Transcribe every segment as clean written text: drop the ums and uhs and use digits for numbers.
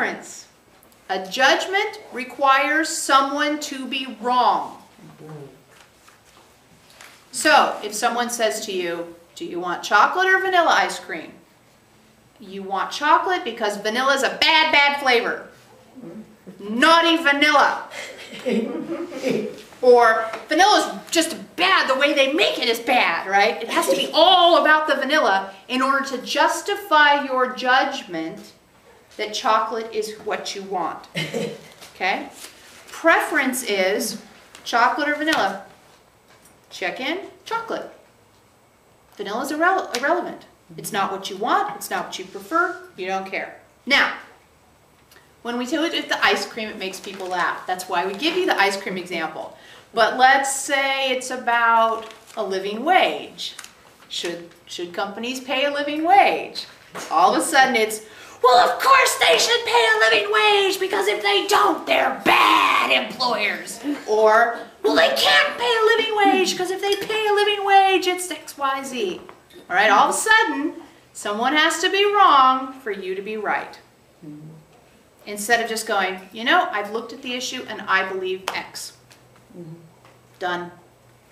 preference. A judgment requires someone to be wrong. So, if someone says to you, do you want chocolate or vanilla ice cream? You want chocolate because vanilla is a bad, bad flavor. Naughty vanilla. Or vanilla is just bad, the way they make it is bad, right? It has to be all about the vanilla in order to justify your judgment that chocolate is what you want. Okay? Preference is chocolate or vanilla. Check in, chocolate. Vanilla is irrelevant. It's not what you want, it's not what you prefer, you don't care. Now, when we do it with the ice cream, it makes people laugh. That's why we give you the ice cream example. But let's say it's about a living wage. Should companies pay a living wage? All of a sudden it's, well, of course they should pay a living wage because if they don't, they're bad employers. Or, well, they can't pay a living wage because if they pay a living wage, it's XYZ. All right, all of a sudden, someone has to be wrong for you to be right. Instead of just going, you know, I've looked at the issue and I believe X. Done.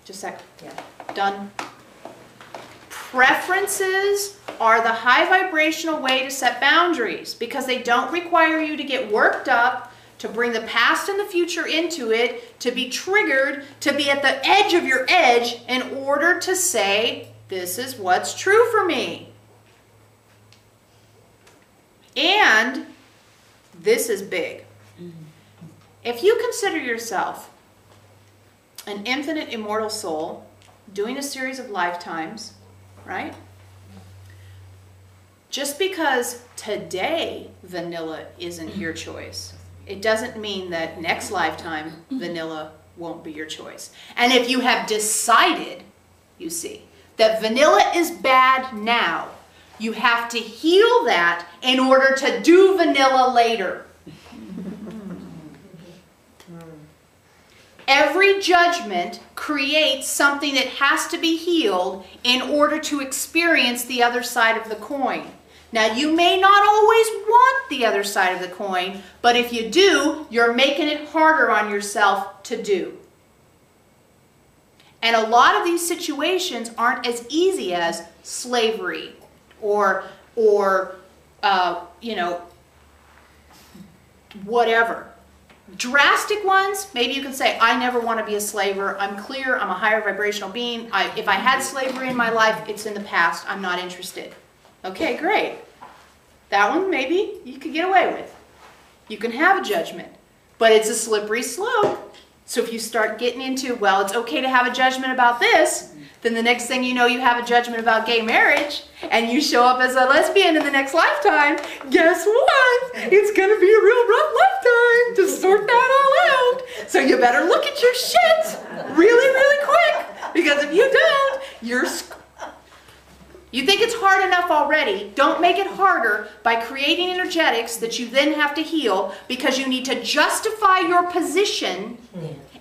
Just a sec. Yeah. Done. Preferences are the high vibrational way to set boundaries because they don't require you to get worked up, to bring the past and the future into it, to be triggered, to be at the edge of your edge in order to say, this is what's true for me. And this is big. If you consider yourself an infinite immortal soul doing a series of lifetimes, right? Just because today vanilla isn't your choice, it doesn't mean that next lifetime vanilla won't be your choice. And if you have decided, you see, that vanilla is bad now, you have to heal that in order to do vanilla later. Every judgment creates something that has to be healed in order to experience the other side of the coin. Now, you may not always want the other side of the coin, but if you do, you're making it harder on yourself to do. And a lot of these situations aren't as easy as slavery or you know, whatever. Drastic ones, maybe you can say, I never want to be a slaver. I'm clear. I'm a higher vibrational being. If I had slavery in my life, it's in the past. I'm not interested. Okay, great. That one, maybe you could get away with. You can have a judgment, but it's a slippery slope. So if you start getting into, well, it's okay to have a judgment about this, then the next thing you know, you have a judgment about gay marriage, and you show up as a lesbian in the next lifetime. Guess what? It's going to be a real rough lifetime to sort that all out. So you better look at your shit really, really quick, because if you don't, you think it's hard enough already. Don't make it harder by creating energetics that you then have to heal because you need to justify your position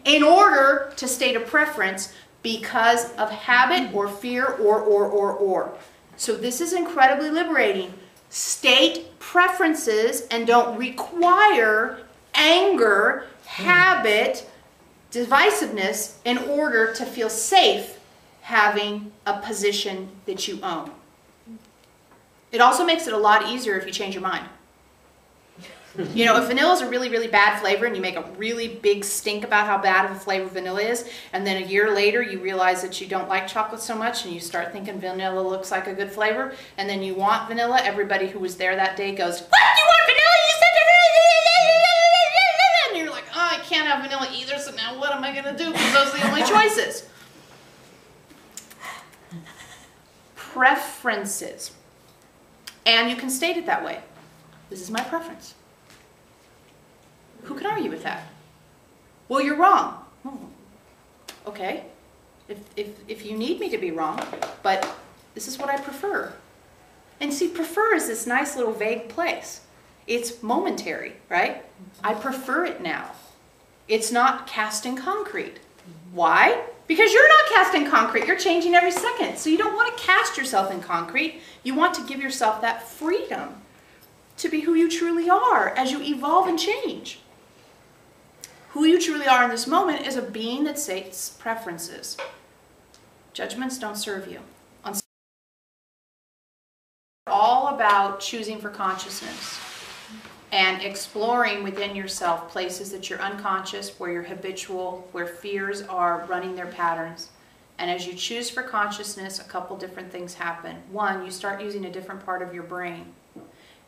in order to state a preference because of habit or fear or. So this is incredibly liberating. State preferences and don't require anger, habit, divisiveness in order to feel safe having a position that you own. It also makes it a lot easier if you change your mind. You know, if vanilla is a really, really bad flavor and you make a really big stink about how bad of a flavor vanilla is, and then a year later you realize that you don't like chocolate so much and you start thinking vanilla looks like a good flavor, and then you want vanilla, everybody who was there that day goes, what? You want vanilla? You said vanilla! And you're like, oh, I can't have vanilla either, so now what am I going to do? Because those are the only choices. Preferences. And you can state it that way. This is my preference. Who can argue with that? Well, you're wrong. Okay. If you need me to be wrong, but this is what I prefer. And see, prefer is this nice little vague place. It's momentary, right? I prefer it now. It's not cast in concrete. Why? Because you're not cast in concrete. You're changing every second. So you don't want to cast yourself in concrete. You want to give yourself that freedom to be who you truly are as you evolve and change. Who you truly are in this moment is a being that states preferences. Judgments don't serve you. All about choosing for consciousness and exploring within yourself places that you're unconscious, where you're habitual, where fears are running their patterns. And as you choose for consciousness, a couple different things happen. One, you start using a different part of your brain.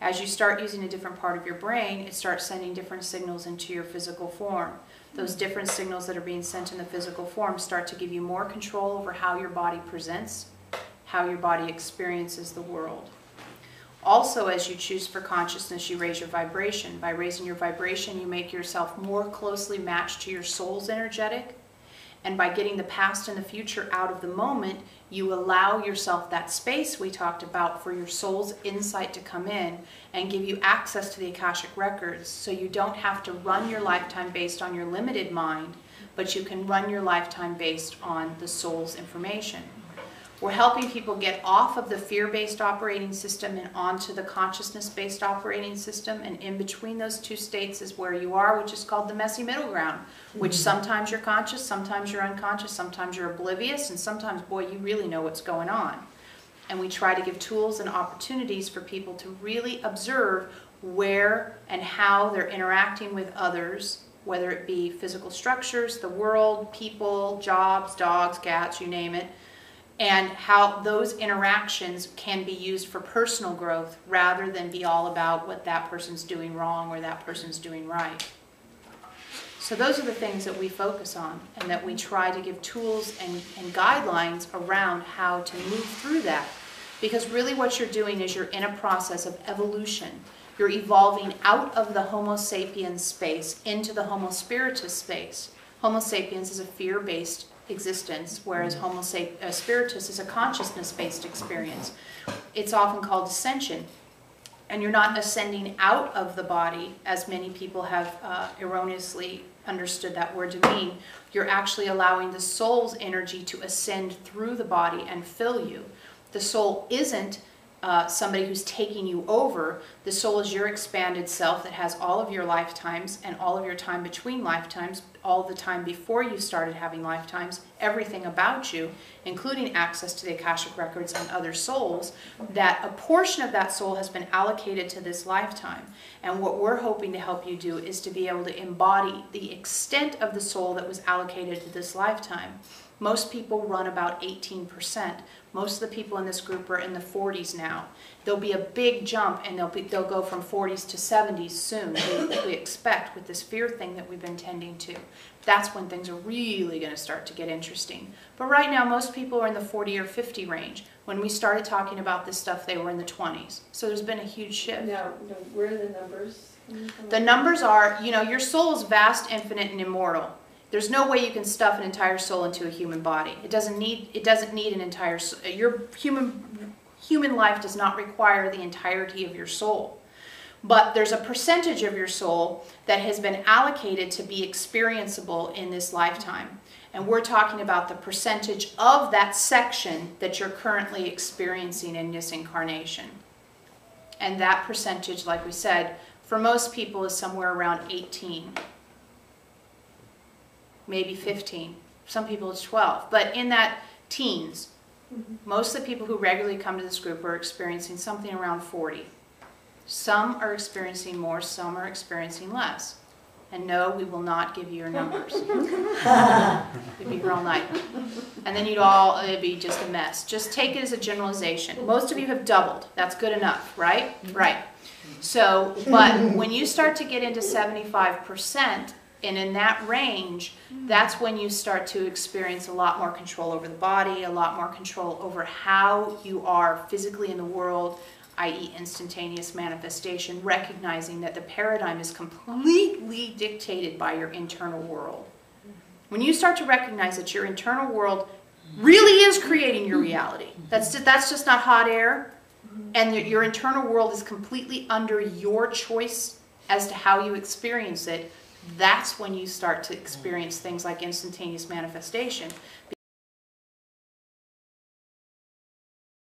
As you start using a different part of your brain, it starts sending different signals into your physical form. Those different signals that are being sent in the physical form start to give you more control over how your body presents, how your body experiences the world. Also, as you choose for consciousness, you raise your vibration. By raising your vibration, you make yourself more closely matched to your soul's energetic. And by getting the past and the future out of the moment, you allow yourself that space we talked about for your soul's insight to come in and give you access to the Akashic records, so you don't have to run your lifetime based on your limited mind, but you can run your lifetime based on the soul's information. We're helping people get off of the fear-based operating system and onto the consciousness-based operating system, and in between those two states is where you are, which is called the messy middle ground, which sometimes you're conscious, sometimes you're unconscious, sometimes you're oblivious, and sometimes, boy, you really know what's going on. And we try to give tools and opportunities for people to really observe where and how they're interacting with others, whether it be physical structures, the world, people, jobs, dogs, cats, you name it, and how those interactions can be used for personal growth rather than be all about what that person's doing wrong or that person's doing right. So those are the things that we focus on, and that we try to give tools and guidelines around how to move through that. Because really what you're doing is you're in a process of evolution. You're evolving out of the Homo sapiens space into the Homo spiritus space. Homo sapiens is a fear-based existence, whereas Homo spiritus is a consciousness-based experience. It's often called ascension. And you're not ascending out of the body, as many people have erroneously understood that word to mean. You're actually allowing the soul's energy to ascend through the body and fill you. The soul isn't somebody who's taking you over. The soul is your expanded self that has all of your lifetimes and all of your time between lifetimes, all the time before you started having lifetimes, everything about you, including access to the Akashic records and other souls, that a portion of that soul has been allocated to this lifetime. And what we're hoping to help you do is to be able to embody the extent of the soul that was allocated to this lifetime. Most people run about 18%. Most of the people in this group are in the 40s now. There'll be a big jump, and they'll go from 40s to 70s soon, we expect, with this fear thing that we've been tending to. That's when things are really going to start to get interesting. But right now, most people are in the 40 or 50 range. When we started talking about this stuff, they were in the 20s. So there's been a huge shift. Now, where are the numbers coming from? The numbers are, your soul is vast, infinite, and immortal. There's no way you can stuff an entire soul into a human body. It doesn't need an entire soul. Your human life does not require the entirety of your soul. But there's a percentage of your soul that has been allocated to be experienceable in this lifetime. And we're talking about the percentage of that section that you're currently experiencing in this incarnation. And that percentage, like we said, for most people is somewhere around 18. Maybe 15. Some people it's 12. But in that teens, most of the people who regularly come to this group are experiencing something around 40. Some are experiencing more, some are experiencing less. And no, we will not give you your numbers. You'd be here all night. And then it'd be just a mess. Just take it as a generalization. Most of you have doubled. That's good enough, right? Right. So, but when you start to get into 75%, and in that range, that's when you start to experience a lot more control over the body, a lot more control over how you are physically in the world, i.e. instantaneous manifestation, recognizing that the paradigm is completely dictated by your internal world. When you start to recognize that your internal world really is creating your reality, that's just not hot air, and that your internal world is completely under your choice as to how you experience it, that's when you start to experience things like instantaneous manifestation.